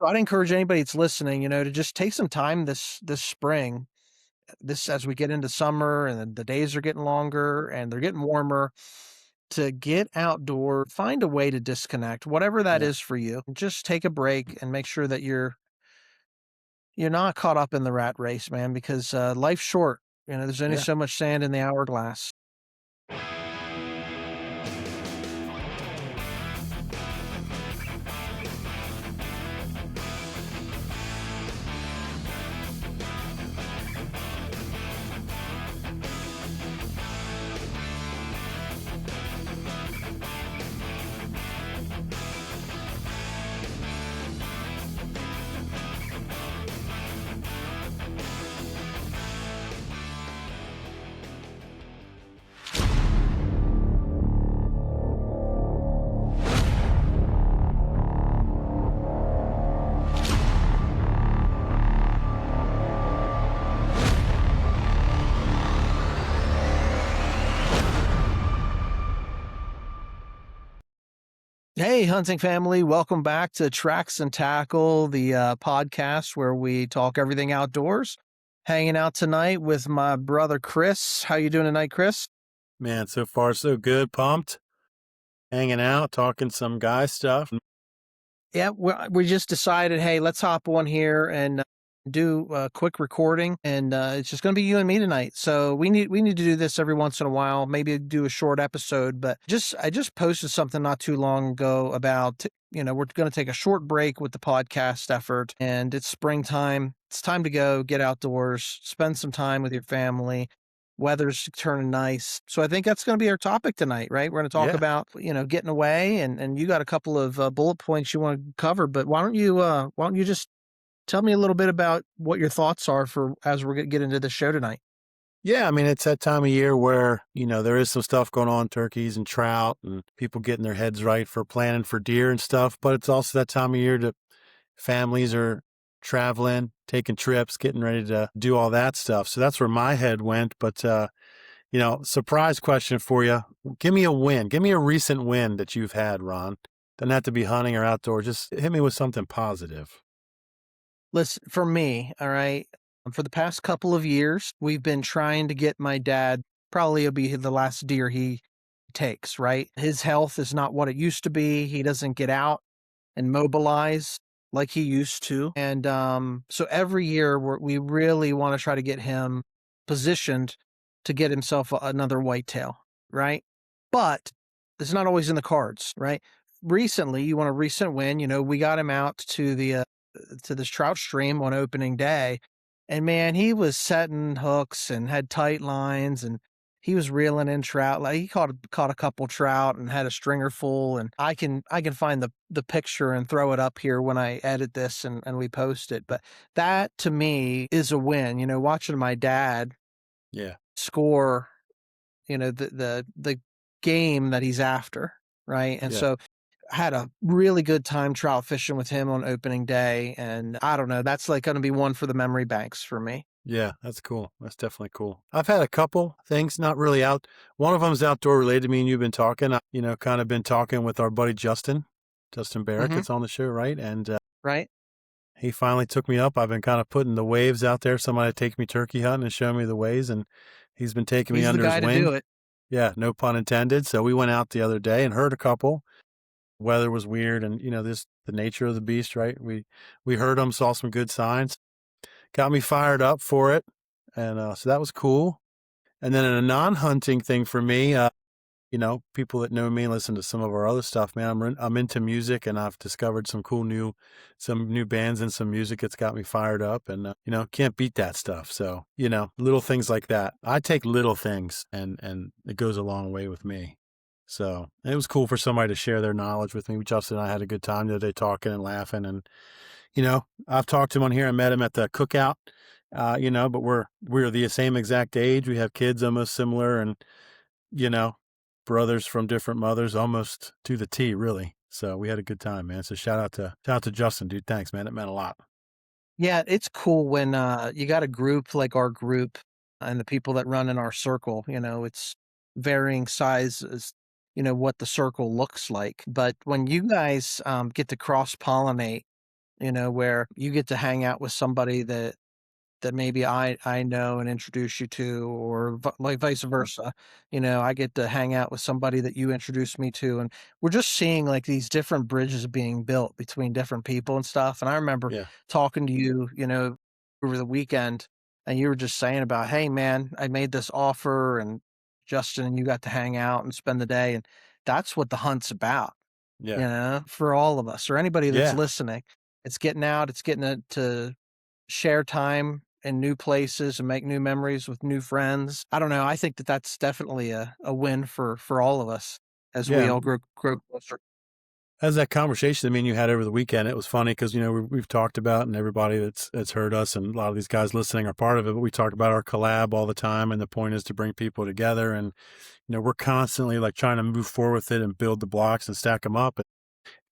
So I'd encourage anybody that's listening, to just take some time this spring, this as we get into summer and then the days are getting longer and they're getting warmer, to get outdoor, find a way to disconnect, whatever that Yeah. is for you. Just take a break and make sure that you're not caught up in the rat race, man, because life's short. There's only Yeah. so much sand in the hourglass. Hey, hunting family, welcome back to Tracks and Tackle, the podcast where we talk everything outdoors. Hanging out tonight with my brother Kris. How you doing tonight, Kris? Man, so far so good. Pumped. Hanging out, talking some guy stuff. Yeah, we just decided, hey, let's hop on here and do a quick recording, and it's just going to be you and me tonight. So we need to do this every once in a while. Maybe do a short episode, but I just posted something not too long ago about we're going to take a short break with the podcast effort, and it's springtime. It's time to go get outdoors, spend some time with your family. Weather's turning nice. So I think that's going to be our topic tonight, right? We're going to talk Yeah. about, getting away and you got a couple of bullet points you want to cover, but why don't you just tell me a little bit about what your thoughts are for as we're going to get into the show tonight? Yeah. I mean, it's that time of year where, there is some stuff going on, turkeys and trout and people getting their heads right for planning for deer and stuff. But it's also that time of year that families are traveling, taking trips, getting ready to do all that stuff. So that's where my head went. But, surprise question for you. Give me a win. Give me a recent win that you've had, Ron. Doesn't have to be hunting or outdoor. Just hit me with something positive. Listen, for me, all right, for the past couple of years, we've been trying to get my dad, probably it'll be the last deer he takes, right? His health is not what it used to be. He doesn't get out and mobilize like he used to. And so every year we really want to try to get him positioned to get himself another whitetail, right? But it's not always in the cards, right? Recently, you want a recent win. We got him out to this trout stream on opening day, and man, he was setting hooks and had tight lines and he was reeling in trout. Like he caught a couple trout and had a stringer full. And I can find the picture and throw it up here when I edit this and we post it. But that to me is a win. Watching my dad Yeah. score, the game that he's after, right? And Yeah. so had a really good time trout fishing with him on opening day. And I don't know, that's like going to be one for the memory banks for me. Yeah. That's cool. That's definitely cool. I've had a couple things, not really out. One of them's outdoor related to me and you've been talking, kind of been talking with our buddy Justin Barrett Hmm. that's on the show, right? And Right. he finally took me up. I've been kind of putting the waves out there. Somebody take me turkey hunting and show me the ways. And he's been taking me He's the under his guy to do wing. it. Yeah. No pun intended. So we went out the other day and heard a couple. Weather was weird. And, the nature of the beast, right? We heard them, saw some good signs, got me fired up for it. And so that was cool. And then in a non-hunting thing for me, people that know me listen to some of our other stuff, man. I'm into music and I've discovered some new bands and some music that's got me fired up and, can't beat that stuff. So, little things like that. I take little things and it goes a long way with me. So it was cool for somebody to share their knowledge with me. Justin and I had a good time the other day talking and laughing. And, I've talked to him on here. I met him at the cookout, but we're the same exact age. We have kids almost similar and, you know, brothers from different mothers, almost to the T, really. So we had a good time, man. So shout out to Justin, dude. Thanks, man. It meant a lot. Yeah, it's cool when you got a group like our group and the people that run in our circle, it's varying sizes, what the circle looks like. But when you guys get to cross pollinate where you get to hang out with somebody that maybe I know and introduce you to, or like vice versa. I get to hang out with somebody that you introduced me to, and we're just seeing like these different bridges being built between different people and stuff. And I remember Yeah. talking to you, over the weekend, and you were just saying about, hey man, I made this offer, and Justin and you got to hang out and spend the day, and that's what the hunt's about, Yeah. for all of us or anybody that's Yeah. listening. It's getting out, it's getting to share time in new places and make new memories with new friends. I don't know, I think that that's definitely a win for all of us as we Yeah. all grow closer. As that conversation I mean you had over the weekend, it was funny because we've talked about, and everybody that's heard us, and a lot of these guys listening are part of it. But we talk about our collab all the time, and the point is to bring people together. And we're constantly like trying to move forward with it and build the blocks and stack them up. And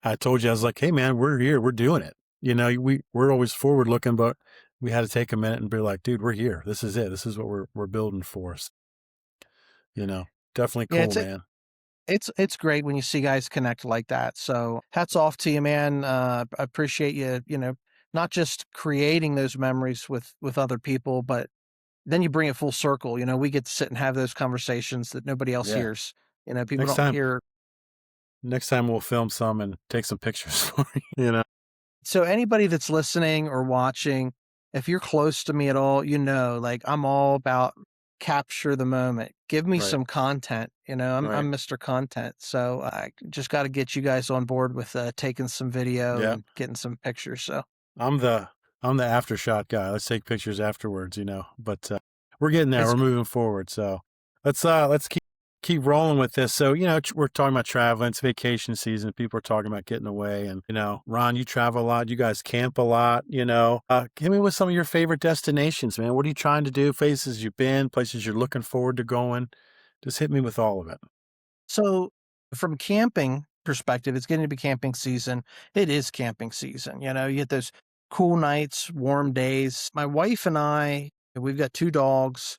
I told you, I was like, hey man, we're here, we're doing it. We're always forward looking, but we had to take a minute and be like, dude, we're here. This is it. This is what we're building for. So, you know, definitely Yeah, cool, man. it's great when you see guys connect like that. So hats off to you, man. I appreciate you, not just creating those memories with other people, but then you bring it full circle. We get to sit and have those conversations that nobody else Yeah. hears. People Next don't time, hear. next time we'll film some and take some pictures for you. So anybody that's listening or watching, if you're close to me at all, like I'm all about capture the moment. Give me Right. some content. I'm Right. Mr. Content. So I just got to get you guys on board with taking some video Yeah. and getting some pictures. So I'm the I'm the after shot guy. Let's take pictures afterwards, But we're getting there. it's We're moving forward. So let's keep rolling with this. So we're talking about traveling. It's vacation season. People are talking about getting away, and Ron, you travel a lot. You guys camp a lot. Hit me with some of your favorite destinations, man. What are you trying to do? Places you've been, places you're looking forward to going. Just hit me with all of it. so from camping perspective, it's getting to be camping season. It is camping season. You get those cool nights, warm days. My wife and I, we've got two dogs.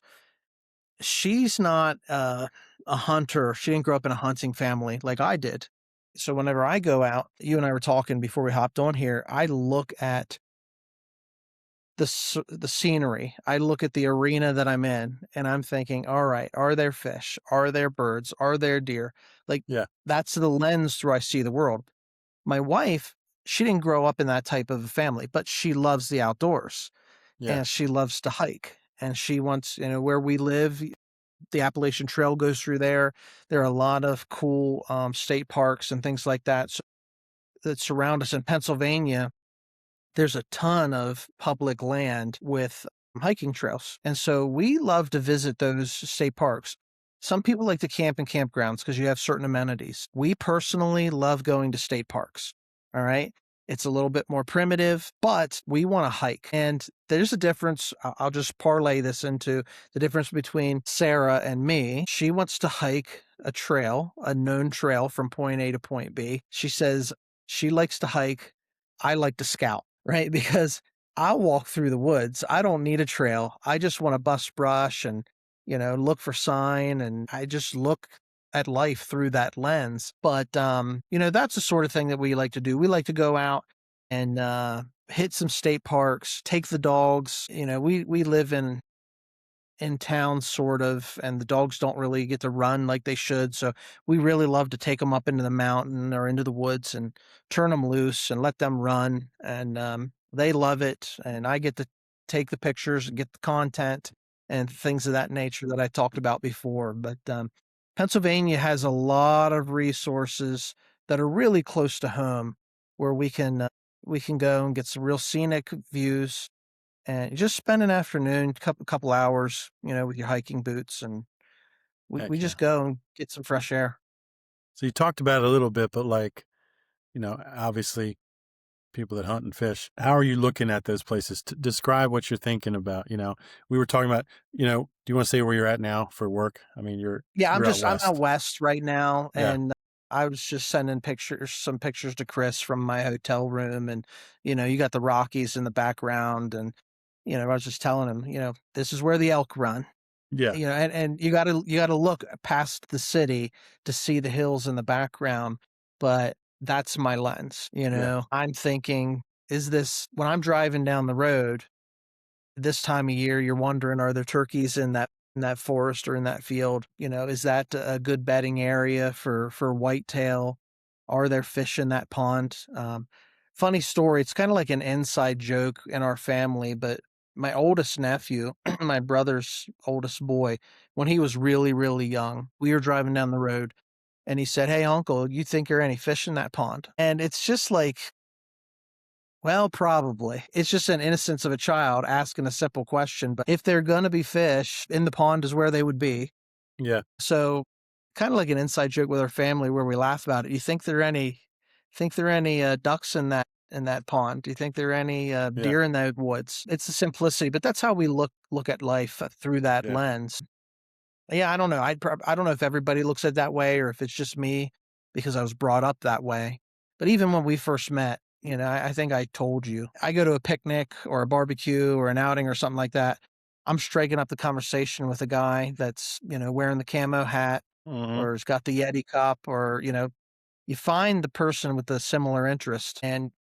She's not a hunter. She didn't grow up in a hunting family like I did. So whenever I go out, you and I were talking before we hopped on here, I look at the scenery. I look at the arena that I'm in, and I'm thinking, all right, are there fish? Are there birds? Are there deer? Like, Yeah. that's the lens through I see the world. My wife, she didn't grow up in that type of a family, but she loves the outdoors Yeah. and she loves to hike. And she wants, where we live, the Appalachian Trail goes through there. There are a lot of cool state parks and things like that that surround us in Pennsylvania. There's a ton of public land with hiking trails. And so we love to visit those state parks. Some people like to camp in campgrounds because you have certain amenities. We personally love going to state parks. All right. It's a little bit more primitive, but we want to hike. And there's a difference. I'll just parlay this into the difference between Sarah and me. She wants to hike a trail, a known trail from point A to point B. She says she likes to hike. I like to scout, right? Because I'll walk through the woods. I don't need a trail. I just want to bust brush and, look for sign. And I just look at life through that lens. But, that's the sort of thing that we like to do. We like to go out and hit some state parks, take the dogs. We live in town sort of, and the dogs don't really get to run like they should. So we really love to take them up into the mountain or into the woods and turn them loose and let them run. And they love it. And I get to take the pictures and get the content and things of that nature that I talked about before. But Pennsylvania has a lot of resources that are really close to home where we can go and get some real scenic views and just spend an afternoon, couple hours, with your hiking boots, and we Heck just yeah. go and get some fresh air. So you talked about it a little bit, but obviously people that hunt and fish, how are you looking at those places? Describe what you're thinking about. We were talking about, do you want to say where you're at now for work? I mean, Yeah, you're out I'm out west. west right now, Yeah. and I was just sending some pictures to Chris from my hotel room, and you got the Rockies in the background, and I was just telling him, this is where the elk run. Yeah. And you gotta look past the city to see the hills in the background, but that's my lens, Yeah. I'm thinking is this when I'm driving down the road this time of year, you're wondering, are there turkeys in that forest or in that field? You know, is that a good bedding area for whitetail? Are there fish in that pond? Funny story. It's kind of like an inside joke in our family, but my oldest nephew, my brother's oldest boy, when he was really, really young, we were driving down the road and he said, "Hey, uncle, you think there are any fish in that pond?" And it's just like, well, probably. It's just an innocence of a child asking a simple question, but if they're gonna be fish, in the pond is where they would be. Yeah. So, kinda like an inside joke with our family where we laugh about it. You think there are any, ducks in that pond? Do you think there are any, Yeah. deer in the woods? It's the simplicity, but that's how we look at life, through that Yeah. lens. Yeah, I don't know. I don't know if everybody looks at it that way or if it's just me because I was brought up that way. But even when we first met, you know, I think I told you, I go to a picnic or a barbecue or an outing or something like that. I'm striking up the conversation with a guy that's, you know, wearing the camo hat Mhm. or has got the Yeti cup or, you know, you find the person with the similar interest and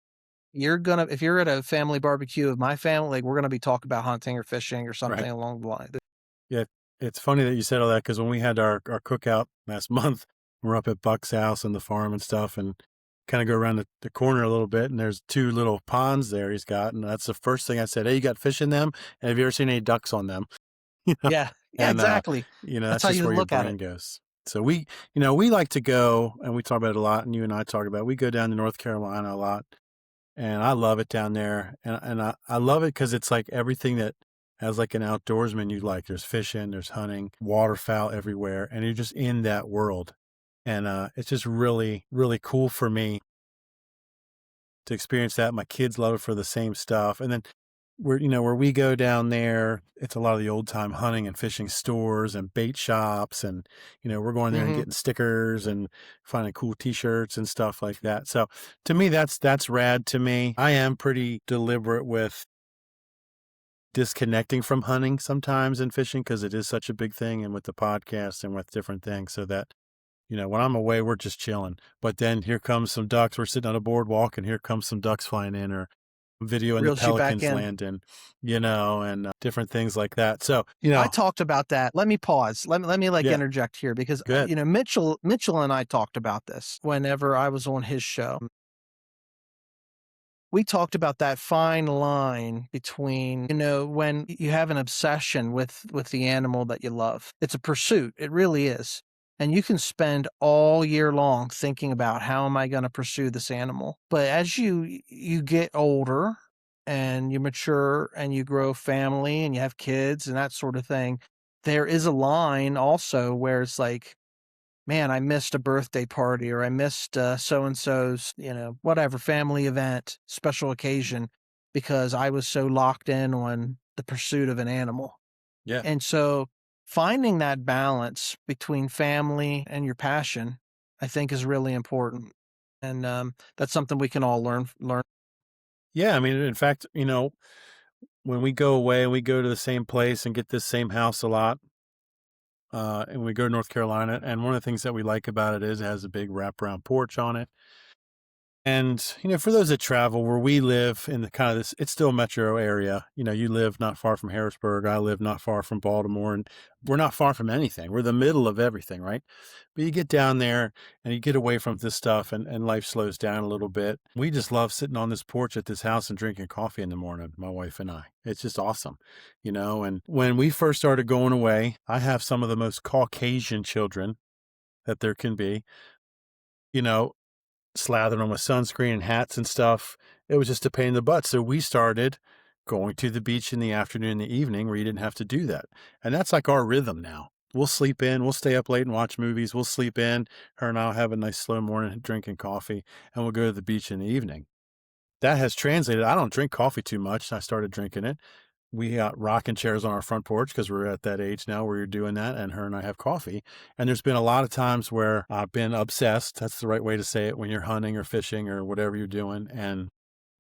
you're gonna if you're at a family barbecue of my family, like we're gonna be talking about hunting or fishing or Right. something along the line. Yeah, it's funny that you said all that because when we had our cookout last month, we're up at Buck's house and the farm and stuff, and kind of go around the corner a little bit, and there's two little ponds there he's got, and that's the first thing I said. Hey, you got fish in them? And have you ever seen any ducks on them? You know, Yeah, yeah, and exactly. That's that's how just you where your look at brain it. goes. So we like to go, and we talk about it a lot, and you and I talk about it. We go down to North Carolina a lot, and I love it down there, and I love it because it's like everything that as like an outdoorsman you like. There's fishing, there's hunting, waterfowl everywhere, and you're just in that world. And it's just really, really cool for me to experience that. My kids love it for the same stuff. And then where we go down there, it's a lot of the old time hunting and fishing stores and bait shops. And, we're going there and Mhm. getting stickers and finding cool t-shirts and stuff like that. So to me, that's rad to me. I am pretty deliberate with disconnecting from hunting sometimes and fishing because it is such a big thing and with the podcast and with different things so that when I'm away, we're just chilling. But then here comes some ducks. We're sitting on a boardwalk, and here comes some ducks flying in, or videoing the Reels you back pelicans in. landing, and different things like that. So, I talked about that. Let me pause. Let me, like, yeah, interject here because, good. you know, Mitchell and I talked about this whenever I was on his show. We talked about that fine line between, you know, when you have an obsession with the animal that you love. It's a pursuit, it really is. And you can spend all year long thinking about how am I gonna pursue this animal? But as you get older and you mature and you grow family and you have kids and that sort of thing, there is a line also where it's like, man, I missed a birthday party or I missed so and so's, you know, whatever family event, special occasion because I was so locked in on the pursuit of an animal. Yeah. And so finding that balance between family and your passion, I think is really important. And that's something we can all learn. Yeah. I mean, in fact, when we go away and we go to the same place and get this same house a lot, and we go to North Carolina, and one of the things that we like about it is it has a big wraparound porch on it. And, for those that travel where we live in the kind of this, it's still a metro area. You live not far from Harrisburg. I live not far from Baltimore, and we're not far from anything. We're the middle of everything, right? But you get down there and you get away from this stuff and life slows down a little bit. We just love sitting on this porch at this house and drinking coffee in the morning, my wife and I. It's just awesome, and when we first started going away, I have some of the most Caucasian children that there can be, you know, slathering them with sunscreen and hats and stuff. It was just a pain in the butt. So we started going to the beach in the afternoon and the evening where you didn't have to do that. And that's like our rhythm now. We'll sleep in, we'll stay up late and watch movies. We'll sleep in. Her and I'll have a nice slow morning drinking coffee and we'll go to the beach in the evening. That has translated. I don't drink coffee too much. I started drinking it. We got rocking chairs on our front porch because we're at that age now where you're doing that, and her and I have coffee. And there's been a lot of times where I've been obsessed. That's the right way to say it when you're hunting or fishing or whatever you're doing, and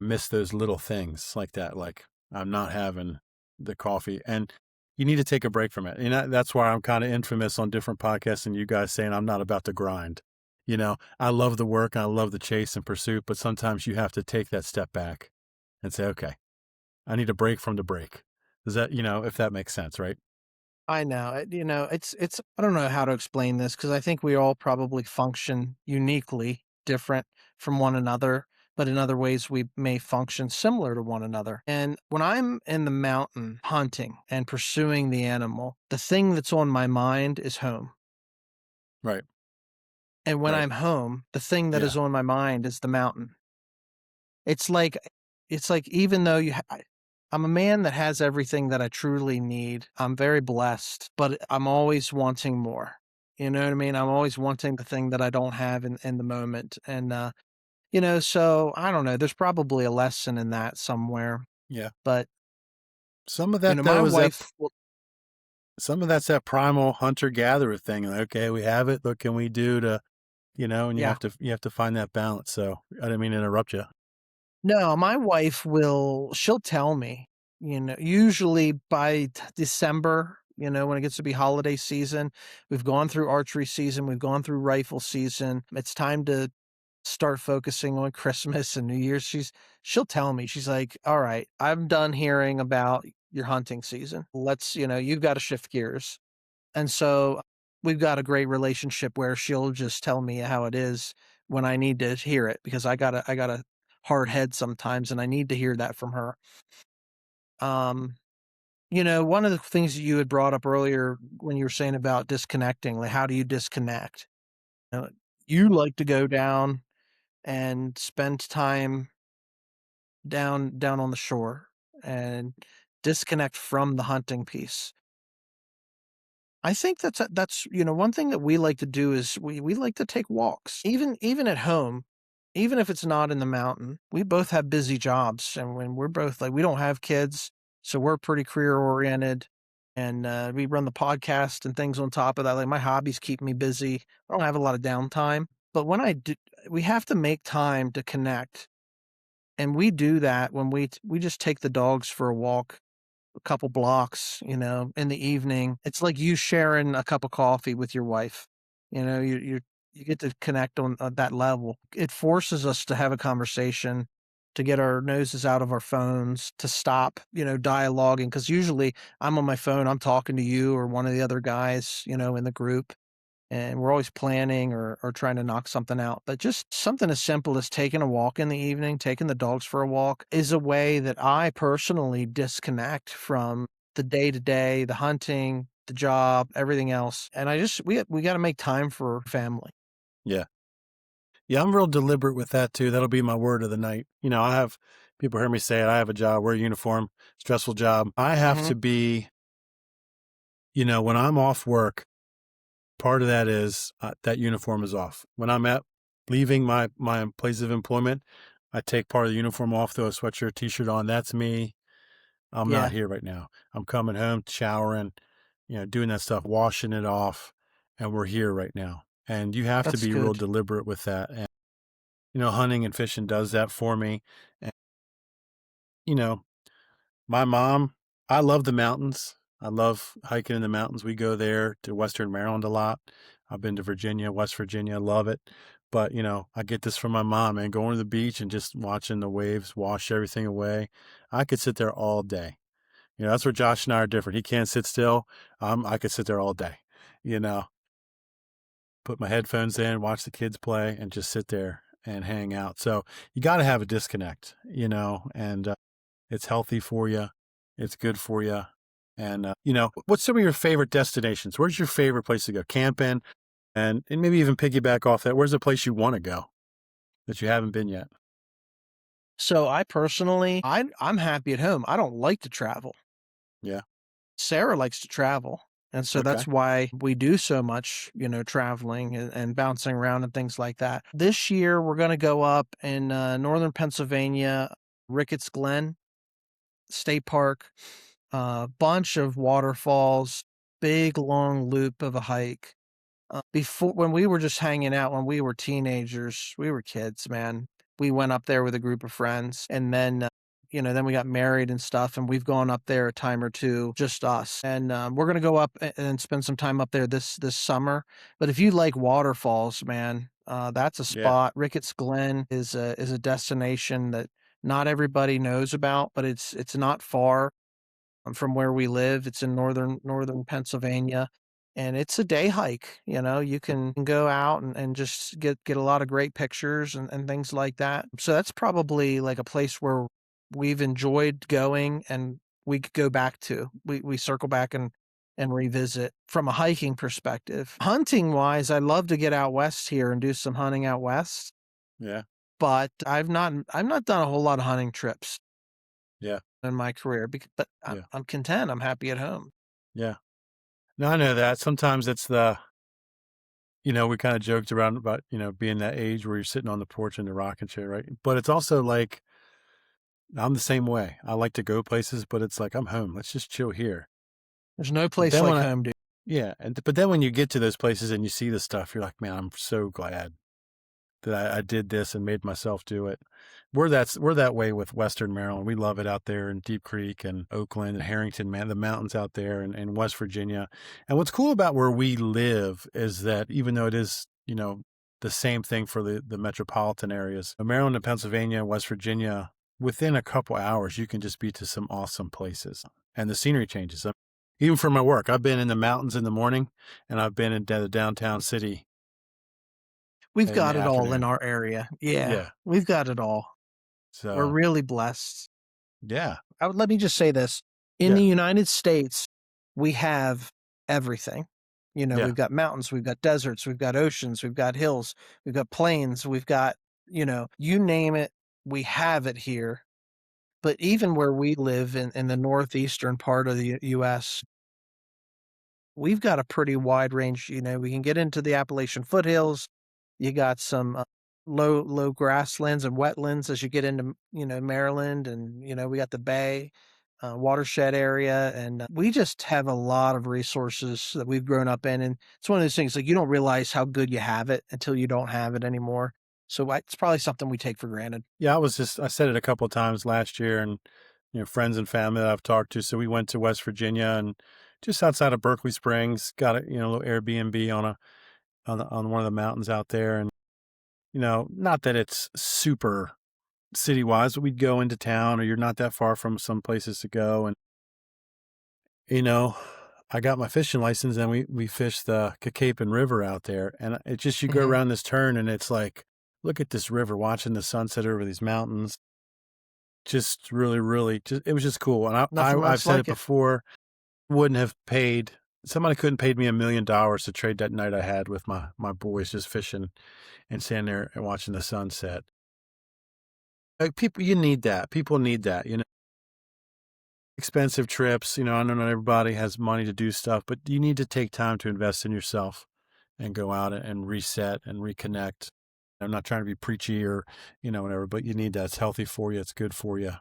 miss those little things like that. Like I'm not having the coffee, and you need to take a break from it. And that's why I'm kind of infamous on different podcasts and you guys saying I'm not about to grind. I love the work and I love the chase and pursuit, but sometimes you have to take that step back. and say, okay, I need a break from the break. Does that, if that makes sense, right? I know. It's I don't know how to explain this because I think we all probably function uniquely different from one another, but in other ways we may function similar to one another. And when I'm in the mountain hunting and pursuing the animal, the thing that's on my mind is home. Right. And when Right. I'm home, the thing that Yeah. is on my mind is the mountain. It's like it's like even though I'm a man that has everything that I truly need. I'm very blessed, but I'm always wanting more. You know what I mean? I'm always wanting the thing that I don't have in the moment. And so I don't know. There's probably a lesson in that somewhere. Yeah. But Some of that my though is that wife will, some of that's that primal hunter gatherer thing. Like, okay, we have it. What can we do to, and yeah. you have to find that balance. So I didn't mean to interrupt you. No, my wife she'll tell me, usually by December, when it gets to be holiday season, we've gone through archery season, we've gone through rifle season. It's time to start focusing on Christmas and New Year's. She'll tell me, she's like, all right, I'm done hearing about your hunting season. You've got to shift gears. And so we've got a great relationship where she'll just tell me how it is when I need to hear it because I got a hard head sometimes and I need to hear that from her. Um, one of the things that you had brought up earlier when you were saying about disconnecting, like how do you disconnect? Uh, you like to go down and spend time down on the shore and disconnect from the hunting piece. I think that's one thing that we like to do is we like to take walks. Even at home, even if it's not in the mountain. We both have busy jobs and when we're both like we don't have kids, so we're pretty career oriented and we run the podcast and things on top of that. Like my hobbies keep me busy. I don't have a lot of downtime, but when I do we have to make time to connect. And we do that when we just take the dogs for a walk a couple blocks, in the evening. It's like you sharing a cup of coffee with your wife. You get to connect on that level. It forces us to have a conversation, to get our noses out of our phones, to stop, dialoguing. Because usually I'm on my phone, I'm talking to you or one of the other guys, in the group and we're always planning or trying to knock something out. But just something as simple as taking a walk in the evening, taking the dogs for a walk is a way that I personally disconnect from the day to day, the hunting, the job, everything else. And we got to make time for family. Yeah. Yeah, I'm real deliberate with that too. That'll be my word of the night. I have people hear me say it. I have a job, wear a uniform, stressful job. I have Hmm. to be, when I'm off work, part of that is that uniform is off. When I'm leaving my place of employment, I take part of the uniform off, throw a sweatshirt, t-shirt on. That's me. I'm not Yeah, here right now. I'm coming home, showering, doing that stuff, washing it off, and we're here right now. And you have to that's be real good. deliberate with that. And hunting and fishing does that for me. And you know, my mom, I love the mountains. I love hiking in the mountains. We go there to Western Maryland a lot. I've been to Virginia, West Virginia, love it. But, I get this from my mom, and going to the beach and just watching the waves wash everything away. I could sit there all day. That's where Josh and I are different. He can't sit still. I could sit there all day, you know, put my headphones in, watch the kids play, and just sit there and hang out. So you got to have a disconnect, and it's healthy for you. It's good for you. And, what's some of your favorite destinations? Where's your favorite place to go camping? And maybe even piggyback off that. Where's the place you want to go that you haven't been yet? So I personally, I'm happy at home. I don't like to travel. Yeah. Sarah likes to travel. And so Okay. that's why we do so much, traveling and bouncing around and things like that. This year, we're going to go up in northern Pennsylvania, Ricketts Glen State Park, a bunch of waterfalls, big long loop of a hike. Before, when we were just hanging out, when we were teenagers, we were kids, man. We went up there with a group of friends, and then, then we got married and stuff, and we've gone up there a time or two, just us. And we're gonna go up and spend some time up there this summer. But if you like waterfalls, man, that's a Yeah. spot. Ricketts Glen is a destination that not everybody knows about, but it's not far from where we live. It's in northern Pennsylvania, and it's a day hike. You know, you can go out and just get a lot of great pictures and things like that. So that's probably like a place where we've enjoyed going and we could go back to. We circle back and revisit from a hiking perspective. Hunting wise, I'd love to get out west here and do some hunting out west, Yeah. but I've not done a whole lot of hunting trips Yeah. in my career, but Yeah. I'm content. I'm happy at home. Yeah. No, I know that. Sometimes it's we kind of joked around about, being that age where you're sitting on the porch in the rocking chair, right? But it's also like, I'm the same way. I like to go places, but it's like, I'm home. Let's just chill here. There's no But place then like when home, dude. yeah. But then when you get to those places and you see the stuff, you're like, man, I'm so glad that I did this and made myself do it. We're that way with Western Maryland. We love it out there in Deep Creek and Oakland and Harrington, man, the mountains out there and West Virginia. And what's cool about where we live is that even though it is, the same thing for the metropolitan areas, Maryland and Pennsylvania, West Virginia, within a couple hours, you can just be to some awesome places and the scenery changes. Even for my work, I've been in the mountains in the morning and I've been in the downtown city We've in the got it all in afternoon. our area. Yeah, Yeah. we've got it all. We're So, really blessed. yeah. Let me just say this. In Yeah. the United States, we have everything. You know, Yeah. we've got mountains, we've got deserts, we've got oceans, we've got hills, we've got plains, we've got, you name it, we have it here. But even where we live in the northeastern part of the US, we've got a pretty wide range. You know, we can get into the Appalachian foothills. You got some low grasslands and wetlands as you get into Maryland, and we got the Bay watershed area, and we just have a lot of resources that we've grown up in. And it's one of those things like you don't realize how good you have it until you don't have it anymore. So it's probably something we take for granted. Yeah. I said it a couple of times last year and, friends and family that I've talked to. So we went to West Virginia and just outside of Berkeley Springs, got a, little Airbnb on one of the mountains out there. And, not that it's super city wise, but we'd go into town or you're not that far from some places to go. And, you know, I got my fishing license and we fished the Capon River out there. And it just, you go Hmm. around this turn and it's like, look at this river, watching the sunset over these mountains. Just really, really, just it was just cool. And Nothing I've else said it like it. before, wouldn't have paid somebody couldn't paid me $1 million to trade that night I had with my boys just fishing and standing there and watching the sunset. Like people, you need that. People need that. Expensive trips. I know not everybody has money to do stuff, but you need to take time to invest in yourself and go out and reset and reconnect. I'm not trying to be preachy or whatever, but you need that. It's healthy for you. It's good for you.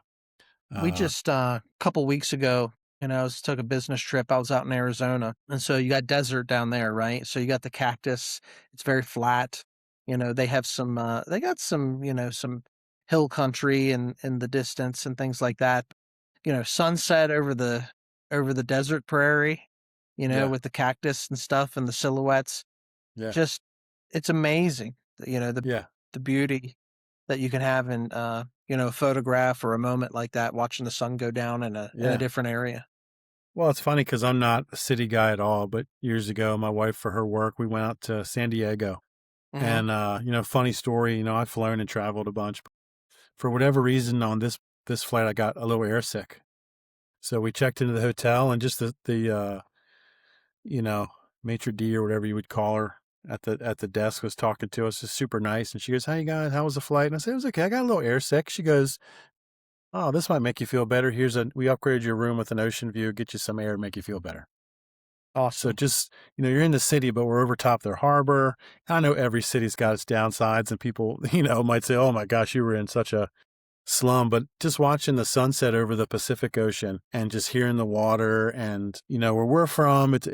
We Uh, just a couple weeks ago, took a business trip. I was out in Arizona, and so you got desert down there, right? So you got the cactus. It's very flat. They have some. They got some. Some hill country in the distance and things like that. Sunset over the desert prairie. yeah, With the cactus and stuff and the silhouettes. yeah, Just it's amazing. yeah, The beauty that you can have in, a photograph or a moment like that, watching the sun go down in a yeah. different area. Well, it's funny because I'm not a city guy at all, but years ago, my wife, for her work, we went out to San Diego. Mhm. And, funny story, I've flown and traveled a bunch. For whatever reason, on this flight, I got a little airsick. So we checked into the hotel and just the you know, maitre d' or whatever you would call her at the desk was talking to us, just super nice. And she goes, "How you guys? How was the flight?" And I said, "It was okay. I got a little airsick." She goes, "Oh, this might make you feel better. We upgraded your room with an ocean view, get you some air, make you feel better." So Awesome. just, you're in the city, but we're over top their harbor. I know every city's got its downsides and people, might say, "Oh my gosh, you were in such a slum," but just watching the sunset over the Pacific Ocean and just hearing the water and, where we're from, it's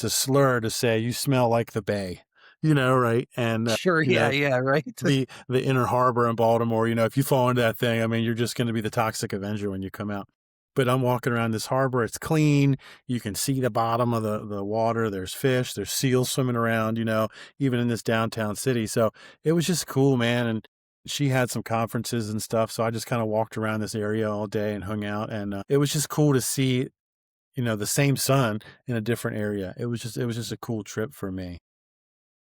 a slur to say you smell like the bay, right? And, Sure, yeah, yeah, right? the inner harbor in Baltimore, if you fall into that thing, I mean, you're just going to be the toxic Avenger when you come out. But I'm walking around this harbor. It's clean. You can see the bottom of the water. There's fish. There's seals swimming around, even in this downtown city. So it was just cool, man. And She had some conferences and stuff, so I just kind of walked around this area all day and hung out, and it was just cool to see, the same sun in a different area. It was just a cool trip for me.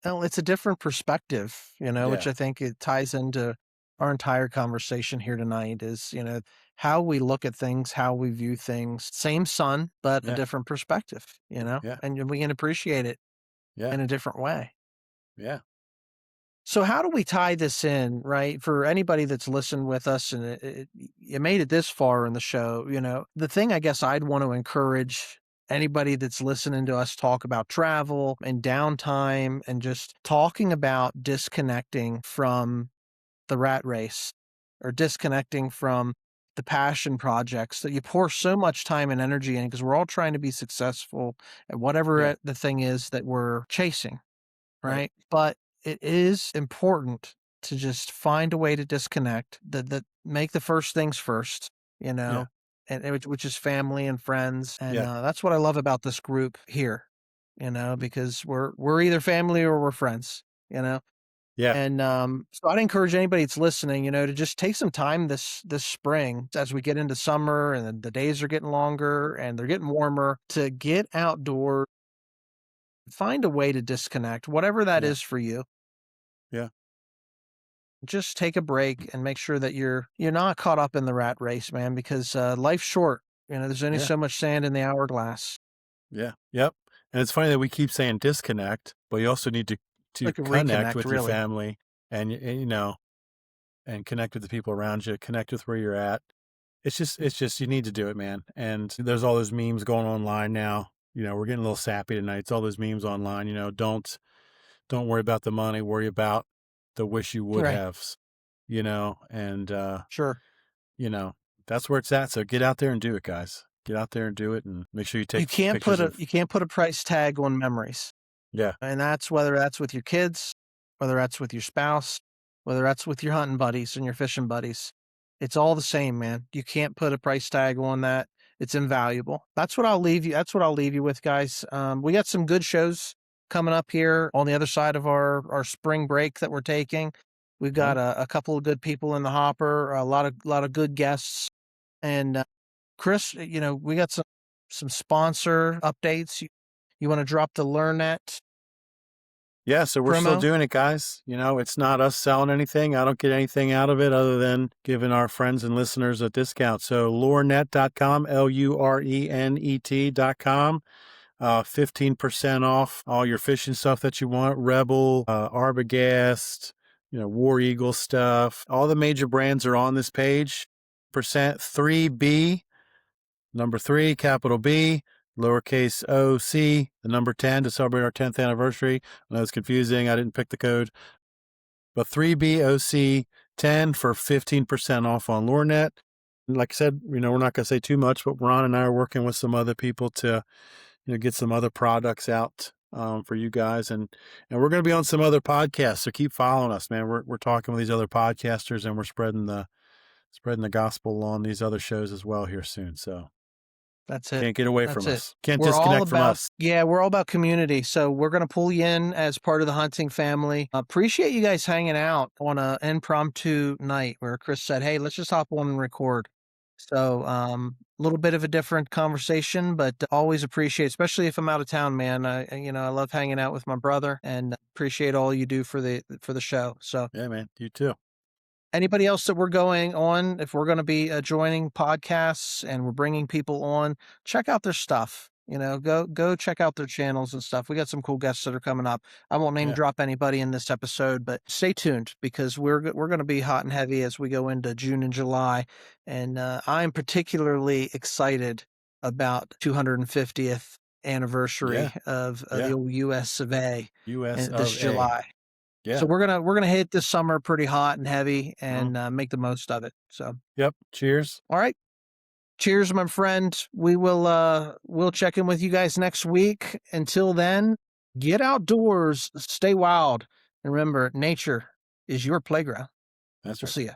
Well, it's a different perspective, which Yeah, I think it ties into our entire conversation here tonight is, how we look at things, how we view things. Same sun, but a yeah, different perspective, yeah, and we can appreciate it yeah, in a different way. yeah, So how do we tie this in, right? For anybody that's listened with us and you made it this far in the show, the thing I guess I'd want to encourage anybody that's listening to us talk about travel and downtime and just talking about disconnecting from the rat race or disconnecting from the passion projects that you pour so much time and energy in because we're all trying to be successful at whatever yeah, the thing is that we're chasing, right, right? But it is important to just find a way to disconnect, that make the first things first, you yeah, know, and which is family and friends, and, yeah, that's what I love about this group here, because we're either family or we're friends, you know? yeah, And, so I'd encourage anybody that's listening, to just take some time this spring as we get into summer and then the days are getting longer and they're getting warmer to get outdoors, find a way to disconnect, whatever that yeah, is for you. yeah, Just take a break and make sure that you're not caught up in the rat race, man, because, life's short. There's only yeah, so much sand in the hourglass. yeah, yep. And it's funny that we keep saying disconnect, but you also need to Like a connect reconnect, with your really. family and connect with the people around you, connect with where you're at. It's just you need to do it, man. And there's all those memes going online now. We're getting a little sappy tonight. It's all those memes online. Don't worry about the money. Worry about the wish you would Right. have. And Sure. you know that's where it's at. So get out there and do it, guys. Get out there and do it, and make sure you You take can't put pictures a of. you can't put a price tag on memories. Yeah, And that's whether that's with your kids, whether that's with your spouse, whether that's with your hunting buddies and your fishing buddies. It's all the same, man. You can't put a price tag on that. It's invaluable. That's what I'll leave you with, guys. We got some good shows coming up here on the other side of our spring break that we're taking. We've uh-huh. got a couple of good people in the hopper, a lot of good guests, and Kris, we got some sponsor updates. You want to drop the LearnNet Yeah, so we're still promo? doing it, guys. It's not us selling anything. I don't get anything out of it other than giving our friends and listeners a discount. So lurenet.com, lurenet.com, 15% off all your fishing stuff that you want. Rebel, Arbogast, War Eagle stuff. All the major brands are on this page. Percent 3B, number 3, capital B, lowercase OC, the number 10 to celebrate our 10th anniversary. I know it's confusing. I didn't pick the code. But 3BOC10 for 15% off on LoreNet. Like I said, we're not going to say too much, but Ron and I are working with some other people to, get some other products out for you guys. And we're going to be on some other podcasts. So keep following us, man. We're talking with these other podcasters and we're spreading the gospel on these other shows as well here soon. So That's it. can't get away That's from it. us. Can't disconnect from us. We're all about community. So we're going to pull you in as part of the hunting family. Appreciate you guys hanging out on a impromptu night where Kris said, "Hey, let's just hop on and record." So, a little bit of a different conversation, but always appreciate, especially if I'm out of town, man. I love hanging out with my brother and appreciate all you do for the show. So, Yeah, man. You too. anybody else that we're going on, if we're going to be joining podcasts and we're bringing people on, check out their stuff. Go check out their channels and stuff. We got some cool guests that are coming up. I won't name Yeah. drop anybody in this episode, but stay tuned because we're going to be hot and heavy as we go into June and July, and I'm particularly excited about 250th Yeah. anniversary of the Yeah. old U.S. of A. US And this of A. July. So Yeah. we're gonna hit this summer pretty hot and heavy Mhm. and make the most of it. So, Yep. Cheers. all right, cheers, my friend. We'll check in with you guys next week. Until then, get outdoors, stay wild, and remember, nature is your playground. That's We'll right. see you.